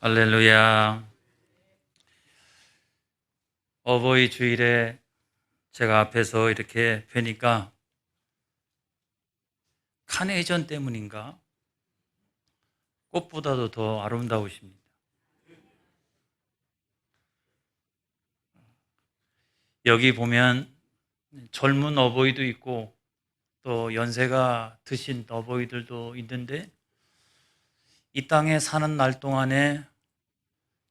할렐루야. 어버이 주일에 제가 앞에서 이렇게 뵈니까 카네이션 때문인가? 꽃보다도 더 아름다우십니다. 여기 보면 젊은 어버이도 있고 또 연세가 드신 어버이들도 있는데 이 땅에 사는 날 동안에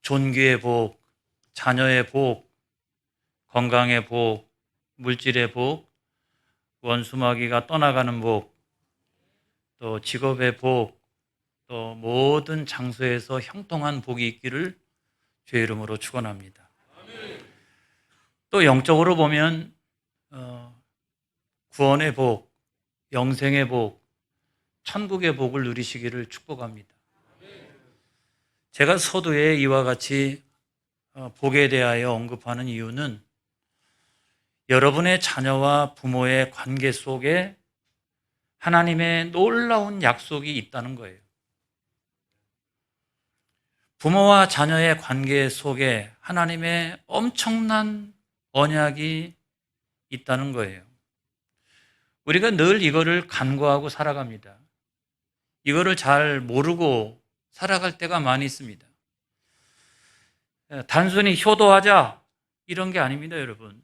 존귀의 복, 자녀의 복, 건강의 복, 물질의 복, 원수마귀가 떠나가는 복, 또 직업의 복, 또 모든 장소에서 형통한 복이 있기를 주의 이름으로 축원합니다. 또 영적으로 보면 구원의 복, 영생의 복, 천국의 복을 누리시기를 축복합니다. 제가 서두에 이와 같이 복에 대하여 언급하는 이유는 여러분의 자녀와 부모의 관계 속에 하나님의 놀라운 약속이 있다는 거예요. 부모와 자녀의 관계 속에 하나님의 엄청난 언약이 있다는 거예요. 우리가 늘 이거를 간과하고 살아갑니다. 이거를 잘 모르고 살아갈 때가 많이 있습니다. 단순히 효도하자 이런 게 아닙니다, 여러분.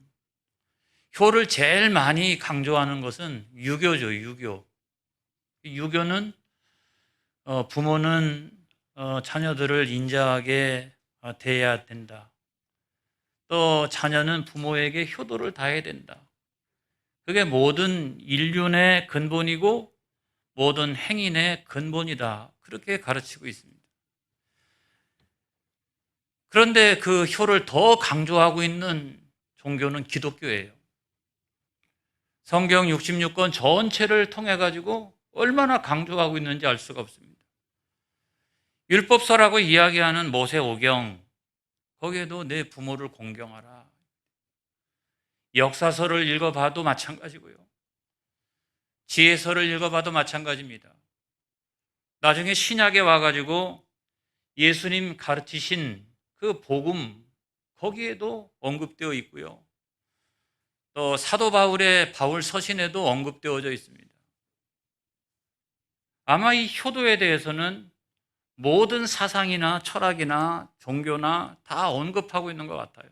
효를 제일 많이 강조하는 것은 유교죠, 유교. 유교는 부모는 자녀들을 인자하게 대해야 된다. 또 자녀는 부모에게 효도를 다해야 된다. 그게 모든 인륜의 근본이고 모든 행인의 근본이다. 그렇게 가르치고 있습니다. 그런데 그 효를 더 강조하고 있는 종교는 기독교예요. 성경 66권 전체를 통해 가지고 얼마나 강조하고 있는지 알 수가 없습니다. 율법서라고 이야기하는 모세오경, 거기에도 내 부모를 공경하라. 역사서를 읽어봐도 마찬가지고요. 지혜서를 읽어봐도 마찬가지입니다. 나중에 신약에 와가지고 예수님 가르치신 그 복음, 거기에도 언급되어 있고요. 또 사도 바울의 바울 서신에도 언급되어져 있습니다. 아마 이 효도에 대해서는 모든 사상이나 철학이나 종교나 다 언급하고 있는 것 같아요.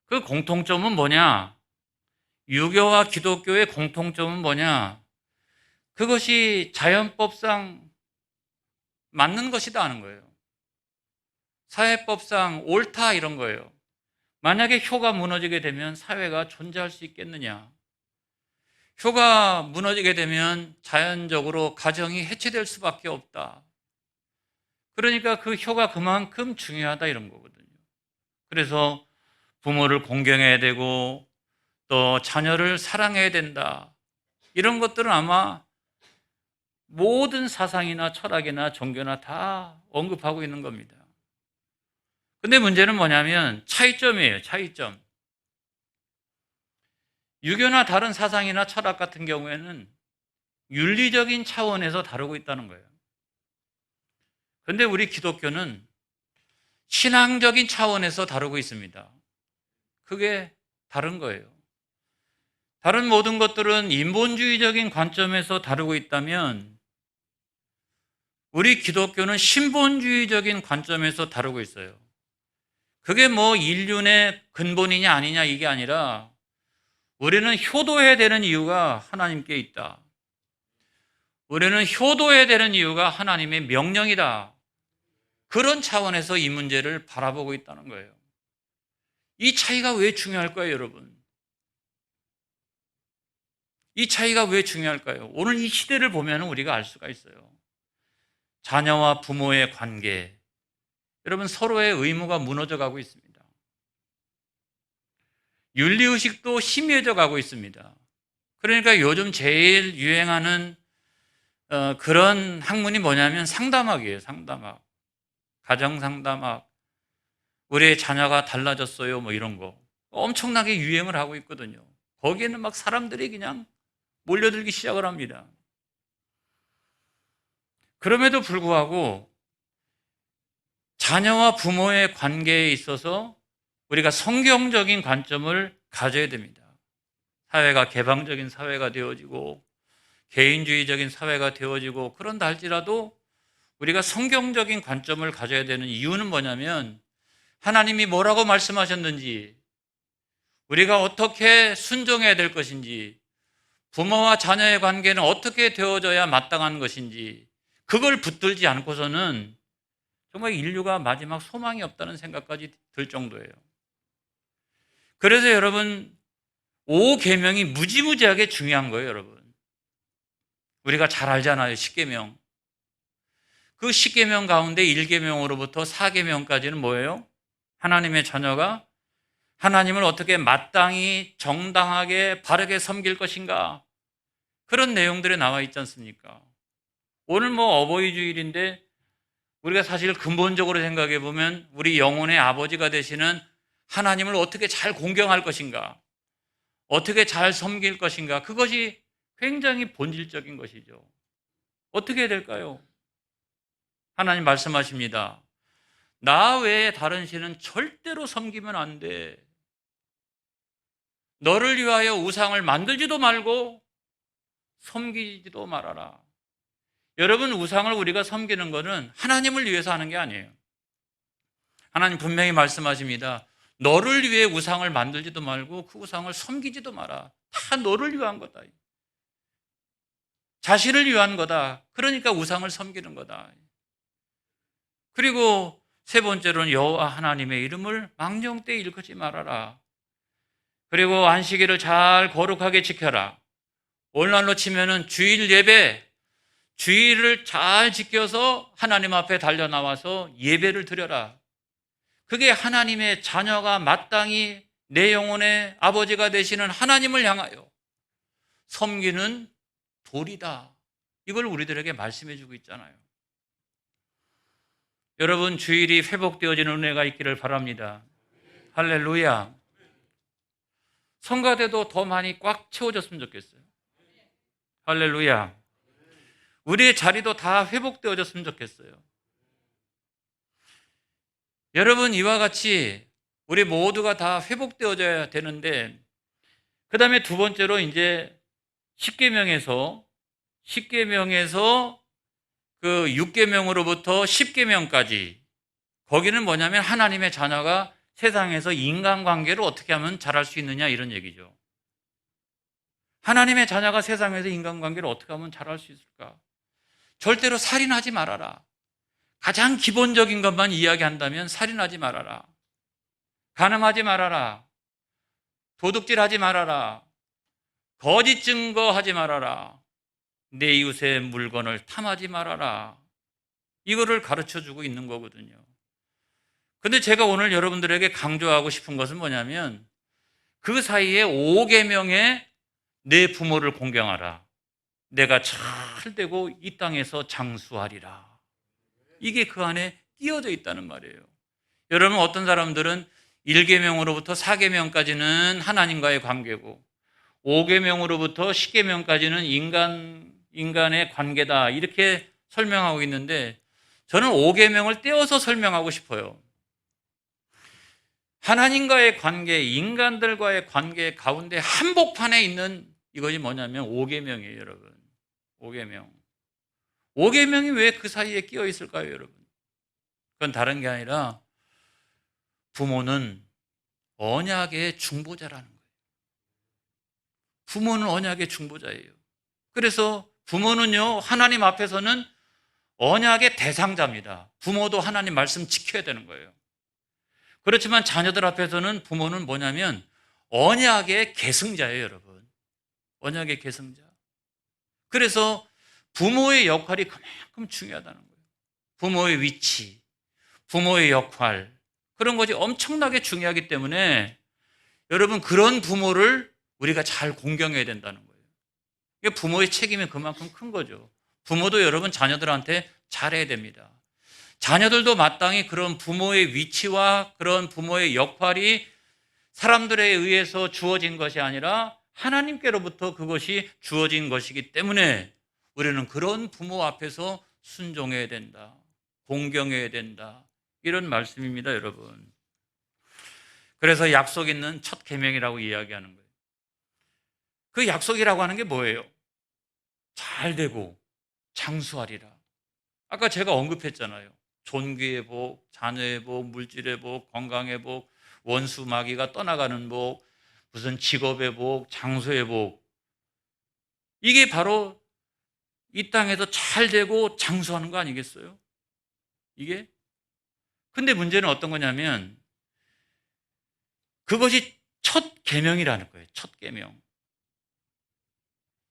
그 공통점은 뭐냐? 유교와 기독교의 공통점은 뭐냐? 그것이 자연법상 맞는 것이다 하는 거예요. 사회법상 옳다 이런 거예요. 만약에 효가 무너지게 되면 사회가 존재할 수 있겠느냐? 효가 무너지게 되면 자연적으로 가정이 해체될 수밖에 없다. 그러니까 그 효가 그만큼 중요하다 이런 거거든요. 그래서 부모를 공경해야 되고 또 자녀를 사랑해야 된다. 이런 것들은 아마 모든 사상이나 철학이나 종교나 다 언급하고 있는 겁니다. 근데 문제는 뭐냐면 차이점이에요. 차이점. 유교나 다른 사상이나 철학 같은 경우에는 윤리적인 차원에서 다루고 있다는 거예요. 그런데 우리 기독교는 신앙적인 차원에서 다루고 있습니다. 그게 다른 거예요. 다른 모든 것들은 인본주의적인 관점에서 다루고 있다면 우리 기독교는 신본주의적인 관점에서 다루고 있어요. 그게 뭐 인륜의 근본이냐 아니냐 이게 아니라 우리는 효도해야 되는 이유가 하나님께 있다. 우리는 효도해야 되는 이유가 하나님의 명령이다. 그런 차원에서 이 문제를 바라보고 있다는 거예요. 이 차이가 왜 중요할까요, 여러분? 이 차이가 왜 중요할까요? 오늘 이 시대를 보면 우리가 알 수가 있어요. 자녀와 부모의 관계, 여러분 서로의 의무가 무너져 가고 있습니다. 윤리의식도 희미해져 가고 있습니다. 그러니까 요즘 제일 유행하는 그런 학문이 뭐냐면 상담학이에요. 상담학. 가정상담학. 우리의 자녀가 달라졌어요. 뭐 이런 거. 엄청나게 유행을 하고 있거든요. 거기에는 막 사람들이 그냥 몰려들기 시작을 합니다. 그럼에도 불구하고 자녀와 부모의 관계에 있어서 우리가 성경적인 관점을 가져야 됩니다. 사회가 개방적인 사회가 되어지고 개인주의적인 사회가 되어지고 그런다 할지라도 우리가 성경적인 관점을 가져야 되는 이유는 뭐냐면 하나님이 뭐라고 말씀하셨는지, 우리가 어떻게 순종해야 될 것인지, 부모와 자녀의 관계는 어떻게 되어져야 마땅한 것인지, 그걸 붙들지 않고서는 정말 인류가 마지막 소망이 없다는 생각까지 들 정도예요. 그래서 여러분, 5계명이 무지무지하게 중요한 거예요, 여러분. 우리가 잘 알잖아요, 10계명. 그 10계명 가운데 1계명으로부터 4계명까지는 뭐예요? 하나님의 자녀가 하나님을 어떻게 마땅히 정당하게 바르게 섬길 것인가, 그런 내용들이 나와 있지 않습니까? 오늘 어버이 주일인데 우리가 사실 근본적으로 생각해 보면 우리 영혼의 아버지가 되시는 하나님을 어떻게 잘 공경할 것인가, 어떻게 잘 섬길 것인가, 그것이 굉장히 본질적인 것이죠. 어떻게 해야 될까요? 하나님 말씀하십니다. 나 외에 다른 신은 절대로 섬기면 안 돼. 너를 위하여 우상을 만들지도 말고 섬기지도 말아라. 여러분, 우상을 우리가 섬기는 것은 하나님을 위해서 하는 게 아니에요. 하나님 분명히 말씀하십니다. 너를 위해 우상을 만들지도 말고 그 우상을 섬기지도 마라. 다 너를 위한 거다. 자신을 위한 거다. 그러니까 우상을 섬기는 거다. 그리고 세 번째로는 여호와 하나님의 이름을 망령되이 일컫지 말아라. 그리고 안식일을 잘 거룩하게 지켜라. 오늘날로 치면은 주일 예배, 주일을 잘 지켜서 하나님 앞에 달려 나와서 예배를 드려라. 그게 하나님의 자녀가 마땅히 내 영혼의 아버지가 되시는 하나님을 향하여 섬기는 도리다. 이걸 우리들에게 말씀해 주고 있잖아요. 여러분, 주일이 회복되어지는 은혜가 있기를 바랍니다. 할렐루야. 성가대도 더 많이 꽉 채워졌으면 좋겠어요. 할렐루야. 우리의 자리도 다 회복되어졌으면 좋겠어요. 여러분, 이와 같이 우리 모두가 다 회복되어져야 되는데, 그 다음에 두 번째로 이제 10계명에서 그 6계명으로부터 10계명까지, 거기는 뭐냐면 하나님의 자녀가 세상에서 인간관계를 어떻게 하면 잘할 수 있느냐, 이런 얘기죠. 하나님의 자녀가 세상에서 인간관계를 어떻게 하면 잘할 수 있을까? 절대로 살인하지 말아라. 가장 기본적인 것만 이야기한다면 살인하지 말아라. 간음하지 말아라. 도둑질하지 말아라. 거짓 증거하지 말아라. 내 이웃의 물건을 탐하지 말아라. 이거를 가르쳐주고 있는 거거든요. 근데 제가 오늘 여러분들에게 강조하고 싶은 것은 뭐냐면 그 사이에 5계명에 내 부모를 공경하라. 내가 잘 되고 이 땅에서 장수하리라. 이게 그 안에 끼어져 있다는 말이에요. 여러분, 어떤 사람들은 1계명으로부터 4계명까지는 하나님과의 관계고 5계명으로부터 10계명까지는 인간의 관계다, 이렇게 설명하고 있는데 저는 5계명을 떼어서 설명하고 싶어요. 하나님과의 관계, 인간들과의 관계 가운데 한복판에 있는 이것이 뭐냐면 5계명이에요, 여러분. 5계명. 5계명이 왜 그 사이에 끼어 있을까요, 여러분? 그건 다른 게 아니라 부모는 언약의 중보자라는 거예요. 부모는 언약의 중보자예요. 그래서 부모는요, 하나님 앞에서는 언약의 대상자입니다. 부모도 하나님 말씀 지켜야 되는 거예요. 그렇지만 자녀들 앞에서는 부모는 뭐냐면 언약의 계승자예요, 여러분. 언약의 계승자. 그래서 부모의 역할이 그만큼 중요하다는 거예요. 부모의 위치, 부모의 역할, 그런 것이 엄청나게 중요하기 때문에 여러분, 그런 부모를 우리가 잘 공경해야 된다는 거예요. 부모의 책임이 그만큼 큰 거죠. 부모도 여러분 자녀들한테 잘해야 됩니다. 자녀들도 마땅히 그런 부모의 위치와 그런 부모의 역할이 사람들에 의해서 주어진 것이 아니라 하나님께로부터 그것이 주어진 것이기 때문에 우리는 그런 부모 앞에서 순종해야 된다, 공경해야 된다, 이런 말씀입니다, 여러분. 그래서 약속 있는 첫 계명이라고 이야기하는 거예요. 그 약속이라고 하는 게 뭐예요? 잘 되고 장수하리라. 아까 제가 언급했잖아요. 존귀의 복, 자녀의 복, 물질의 복, 건강의 복, 원수 마귀가 떠나가는 복, 무슨 직업의 복, 장소의 복. 이게 바로 이 땅에서 잘 되고 장수하는 거 아니겠어요? 이게? 근데 문제는 어떤 거냐면 그것이 첫 계명이라는 거예요. 첫 계명.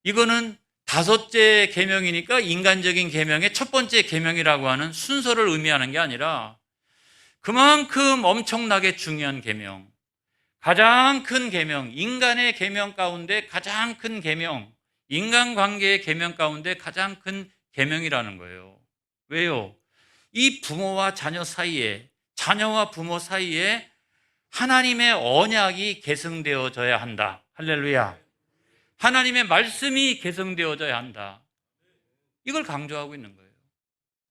이거는 다섯째 계명이니까 인간적인 계명의 첫 번째 계명이라고 하는 순서를 의미하는 게 아니라 그만큼 엄청나게 중요한 계명, 가장 큰 계명, 인간의 계명 가운데 가장 큰 계명, 인간관계의 계명 가운데 가장 큰 계명이라는 거예요. 왜요? 이 부모와 자녀 사이에, 자녀와 부모 사이에 하나님의 언약이 계승되어져야 한다. 할렐루야. 하나님의 말씀이 계승되어져야 한다. 이걸 강조하고 있는 거예요.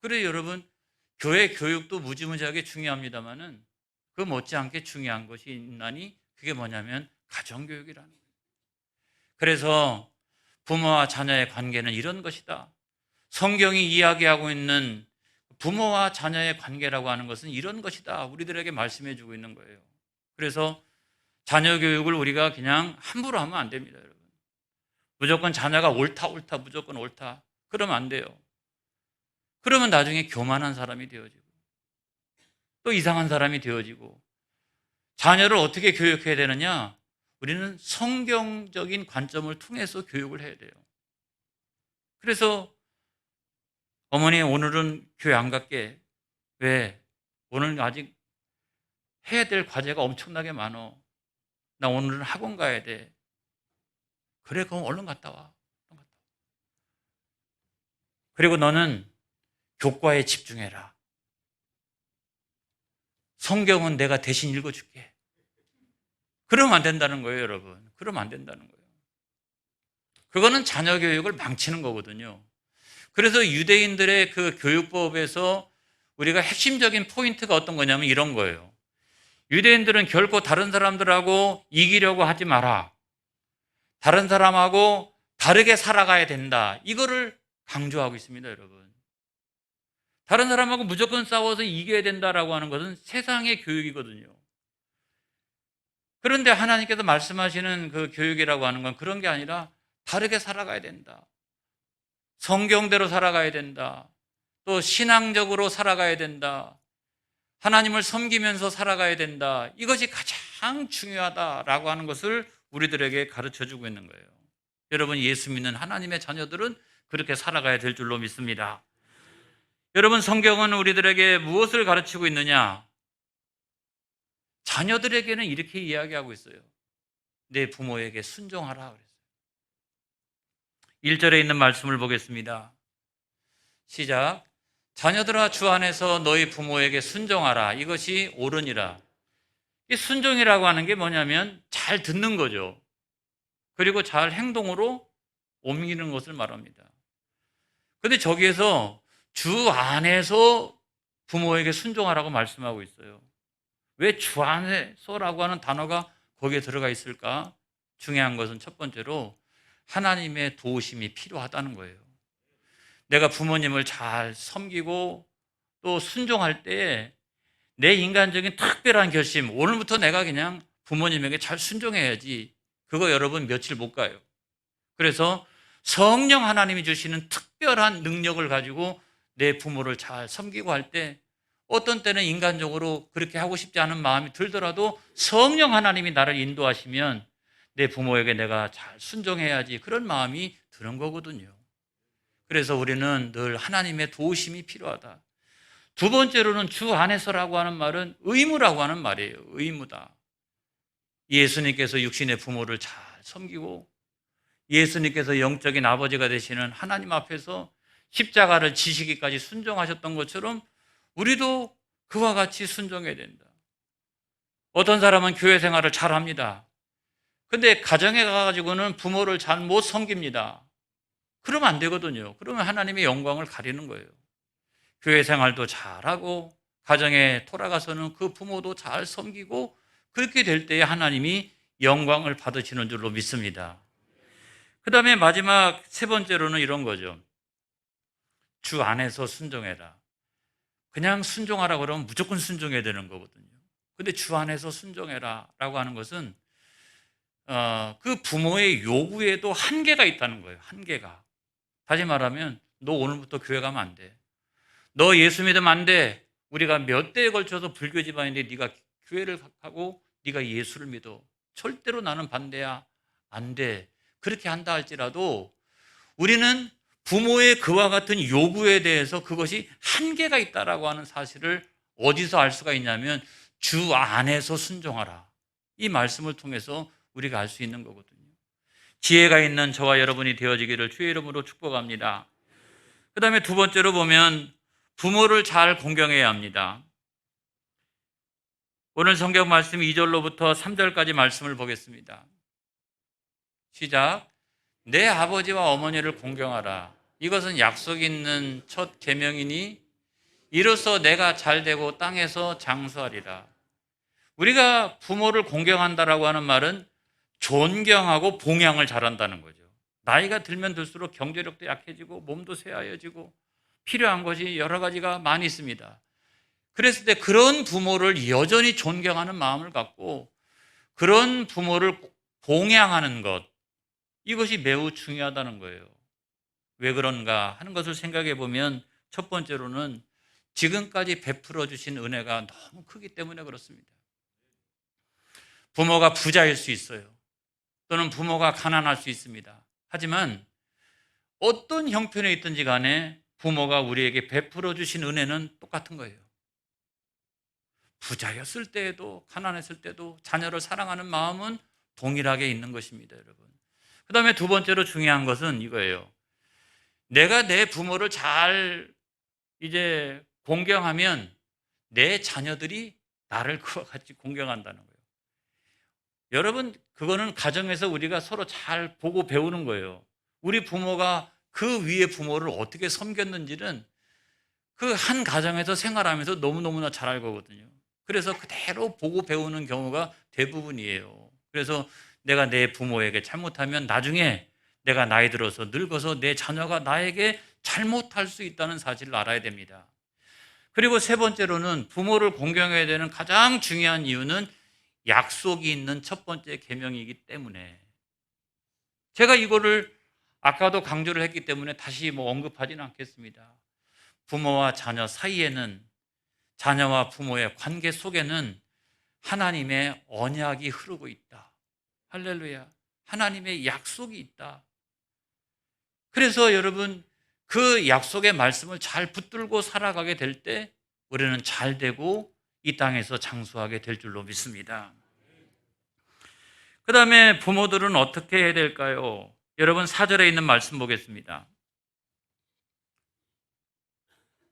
그래서 여러분, 교회 교육도 무지무지하게 중요합니다만은 그 못지않게 중요한 것이 있나니 그게 뭐냐면 가정교육이라는 거예요. 그래서 부모와 자녀의 관계는 이런 것이다. 성경이 이야기하고 있는 부모와 자녀의 관계라고 하는 것은 이런 것이다. 우리들에게 말씀해 주고 있는 거예요. 그래서 자녀 교육을 우리가 그냥 함부로 하면 안 됩니다, 여러분. 무조건 자녀가 옳다, 무조건 옳다. 그러면 안 돼요. 그러면 나중에 교만한 사람이 되어지고 또 이상한 사람이 되어지고 자녀를 어떻게 교육해야 되느냐? 우리는 성경적인 관점을 통해서 교육을 해야 돼요. 그래서 어머니 오늘은 교회 안 갈게. 왜? 오늘 아직 해야 될 과제가 엄청나게 많어. 나 오늘은 학원 가야 돼. 그래, 그럼 얼른 갔다 와. 그리고 너는 교과에 집중해라. 성경은 내가 대신 읽어줄게. 그러면 안 된다는 거예요, 여러분. 그러면 안 된다는 거예요. 그거는 자녀 교육을 망치는 거거든요. 그래서 유대인들의 그 교육법에서 우리가 핵심적인 포인트가 어떤 거냐면 이런 거예요. 유대인들은 결코 다른 사람들하고 이기려고 하지 마라. 다른 사람하고 다르게 살아가야 된다. 이거를 강조하고 있습니다, 여러분. 다른 사람하고 무조건 싸워서 이겨야 된다라고 하는 것은 세상의 교육이거든요. 그런데 하나님께서 말씀하시는 그 교육이라고 하는 건 그런 게 아니라 다르게 살아가야 된다. 성경대로 살아가야 된다. 또 신앙적으로 살아가야 된다. 하나님을 섬기면서 살아가야 된다. 이것이 가장 중요하다라고 하는 것을 우리들에게 가르쳐주고 있는 거예요. 여러분, 예수 믿는 하나님의 자녀들은 그렇게 살아가야 될 줄로 믿습니다. 여러분, 성경은 우리들에게 무엇을 가르치고 있느냐? 자녀들에게는 이렇게 이야기하고 있어요. 내 부모에게 순종하라 그랬어요. 1절에 있는 말씀을 보겠습니다. 시작. 자녀들아 주 안에서 너희 부모에게 순종하라. 이것이 옳으니라. 이 순종이라고 하는 게 뭐냐면 잘 듣는 거죠. 그리고 잘 행동으로 옮기는 것을 말합니다. 그런데 저기에서 주 안에서 부모에게 순종하라고 말씀하고 있어요. 왜 주 안에서라고 하는 단어가 거기에 들어가 있을까? 중요한 것은 첫 번째로 하나님의 도우심이 필요하다는 거예요. 내가 부모님을 잘 섬기고 또 순종할 때 내 인간적인 특별한 결심, 오늘부터 내가 그냥 부모님에게 잘 순종해야지. 그거 여러분 며칠 못 가요. 그래서 성령 하나님이 주시는 특별한 능력을 가지고 내 부모를 잘 섬기고 할 때 어떤 때는 인간적으로 그렇게 하고 싶지 않은 마음이 들더라도 성령 하나님이 나를 인도하시면 내 부모에게 내가 잘 순종해야지 그런 마음이 드는 거거든요. 그래서 우리는 늘 하나님의 도우심이 필요하다. 두 번째로는 주 안에서라고 하는 말은 의무라고 하는 말이에요. 의무다. 예수님께서 육신의 부모를 잘 섬기고 예수님께서 영적인 아버지가 되시는 하나님 앞에서 십자가를 지시기까지 순종하셨던 것처럼 우리도 그와 같이 순종해야 된다. 어떤 사람은 교회 생활을 잘합니다. 근데 가정에 가가지고는 부모를 잘 못 섬깁니다. 그러면 안 되거든요. 그러면 하나님의 영광을 가리는 거예요. 교회 생활도 잘하고 가정에 돌아가서는 그 부모도 잘 섬기고 그렇게 될 때에 하나님이 영광을 받으시는 줄로 믿습니다. 그 다음에 마지막 세 번째로는 이런 거죠. 주 안에서 순종해라. 그냥 순종하라 그러면 무조건 순종해야 되는 거거든요. 근데 주 안에서 순종해라 라고 하는 것은 그 부모의 요구에도 한계가 있다는 거예요. 한계가. 다시 말하면 너 오늘부터 교회 가면 안 돼. 너 예수 믿으면 안 돼. 우리가 몇 대에 걸쳐서 불교 집안인데 네가 교회를 가고 네가 예수를 믿어. 절대로 나는 반대야. 안 돼. 그렇게 한다 할지라도 우리는 부모의 그와 같은 요구에 대해서 그것이 한계가 있다라고 하는 사실을 어디서 알 수가 있냐면 주 안에서 순종하라. 이 말씀을 통해서 우리가 알 수 있는 거거든요. 지혜가 있는 저와 여러분이 되어지기를 주의 이름으로 축복합니다. 그 다음에 두 번째로 보면 부모를 잘 공경해야 합니다. 오늘 성경 말씀 2절로부터 3절까지 말씀을 보겠습니다. 시작. 내 아버지와 어머니를 공경하라. 이것은 약속 있는 첫 계명이니 이로써 내가 잘되고 땅에서 장수하리라. 우리가 부모를 공경한다라고 하는 말은 존경하고 봉양을 잘한다는 거죠. 나이가 들면 들수록 경제력도 약해지고 몸도 쇠하여지고 필요한 것이 여러 가지가 많이 있습니다. 그랬을 때 그런 부모를 여전히 존경하는 마음을 갖고 그런 부모를 봉양하는 것, 이것이 매우 중요하다는 거예요. 왜 그런가 하는 것을 생각해 보면 첫 번째로는 지금까지 베풀어 주신 은혜가 너무 크기 때문에 그렇습니다. 부모가 부자일 수 있어요. 또는 부모가 가난할 수 있습니다. 하지만 어떤 형편에 있든지 간에 부모가 우리에게 베풀어 주신 은혜는 똑같은 거예요. 부자였을 때에도 가난했을 때도 자녀를 사랑하는 마음은 동일하게 있는 것입니다, 여러분. 그 다음에 두 번째로 중요한 것은 이거예요. 내가 내 부모를 잘 공경하면 내 자녀들이 나를 그와 같이 공경한다는 거예요. 여러분, 그거는 가정에서 우리가 서로 잘 보고 배우는 거예요. 우리 부모가 그 위에 부모를 어떻게 섬겼는지는 그 한 가정에서 생활하면서 너무너무나 잘 알거든요. 그래서 그대로 보고 배우는 경우가 대부분이에요. 그래서 내가 내 부모에게 잘못하면 나중에 내가 나이 들어서 늙어서 내 자녀가 나에게 잘못할 수 있다는 사실을 알아야 됩니다. 그리고 세 번째로는 부모를 공경해야 되는 가장 중요한 이유는 약속이 있는 첫 번째 계명이기 때문에, 제가 이거를 아까도 강조를 했기 때문에 다시 언급하지는 않겠습니다. 부모와 자녀 사이에는, 자녀와 부모의 관계 속에는 하나님의 언약이 흐르고 있다. 할렐루야. 하나님의 약속이 있다. 그래서 여러분, 그 약속의 말씀을 잘 붙들고 살아가게 될 때 우리는 잘 되고 이 땅에서 장수하게 될 줄로 믿습니다. 그 다음에 부모들은 어떻게 해야 될까요? 여러분, 4절에 있는 말씀 보겠습니다.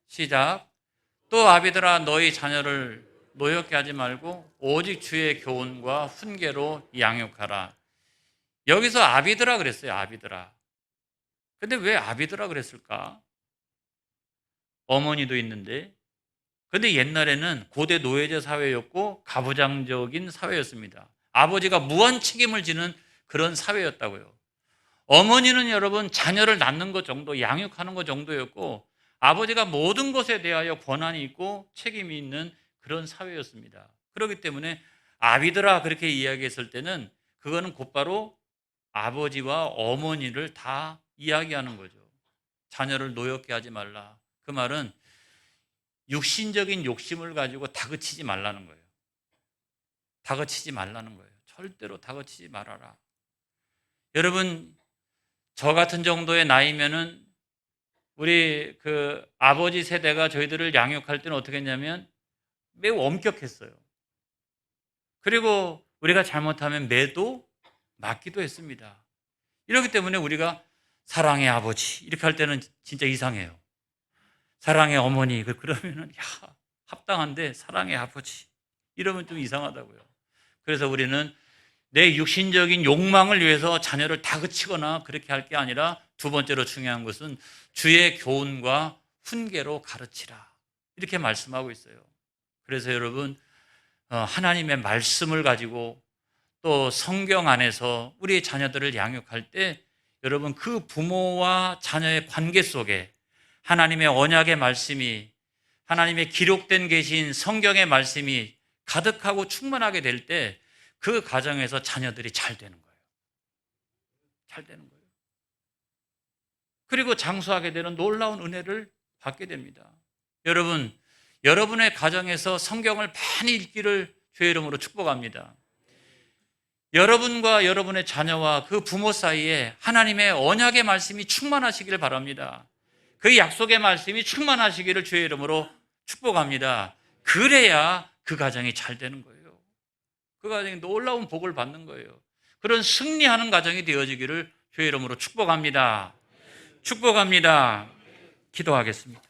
시작. 또 아비들아, 너희 자녀를 노엽게 하지 말고 오직 주의 교훈과 훈계로 양육하라. 여기서 아비들아 그랬어요. 아비들아. 근데 왜 아비들아 그랬을까? 어머니도 있는데. 근데 옛날에는 고대 노예제 사회였고 가부장적인 사회였습니다. 아버지가 무한 책임을 지는 그런 사회였다고요. 어머니는 여러분 자녀를 낳는 것 정도, 양육하는 것 정도였고 아버지가 모든 것에 대하여 권한이 있고 책임이 있는 그런 사회였습니다. 그렇기 때문에 아비들아 그렇게 이야기했을 때는 그거는 곧바로 아버지와 어머니를 다 이야기하는 거죠. 자녀를 노엽게 하지 말라. 그 말은 육신적인 욕심을 가지고 다그치지 말라는 거예요. 다그치지 말라는 거예요. 절대로 다그치지 말아라. 여러분, 저 같은 정도의 나이면은 우리 그 아버지 세대가 저희들을 양육할 때는 어떻게 했냐면 매우 엄격했어요. 그리고 우리가 잘못하면 매도 맞기도 했습니다. 이렇기 때문에 우리가 사랑의 아버지 이렇게 할 때는 진짜 이상해요. 사랑의 어머니 그러면은 야, 합당한데 사랑의 아버지 이러면 좀 이상하다고요. 그래서 우리는 내 육신적인 욕망을 위해서 자녀를 다그치거나 그렇게 할 게 아니라 두 번째로 중요한 것은 주의 교훈과 훈계로 가르치라. 이렇게 말씀하고 있어요. 그래서 여러분, 하나님의 말씀을 가지고 또 성경 안에서 우리 자녀들을 양육할 때 여러분, 그 부모와 자녀의 관계 속에 하나님의 언약의 말씀이, 하나님의 기록된 계신 성경의 말씀이 가득하고 충만하게 될 때 그 가정에서 자녀들이 잘 되는 거예요. 잘 되는 거예요. 그리고 장수하게 되는 놀라운 은혜를 받게 됩니다. 여러분, 여러분의 가정에서 성경을 많이 읽기를 주의 이름으로 축복합니다. 여러분과 여러분의 자녀와 그 부모 사이에 하나님의 언약의 말씀이 충만하시기를 바랍니다. 그 약속의 말씀이 충만하시기를 주의 이름으로 축복합니다. 그래야 그 가정이 잘 되는 거예요. 그 가정이 놀라운 복을 받는 거예요. 그런 승리하는 가정이 되어지기를 주의 이름으로 축복합니다. 축복합니다. 기도하겠습니다.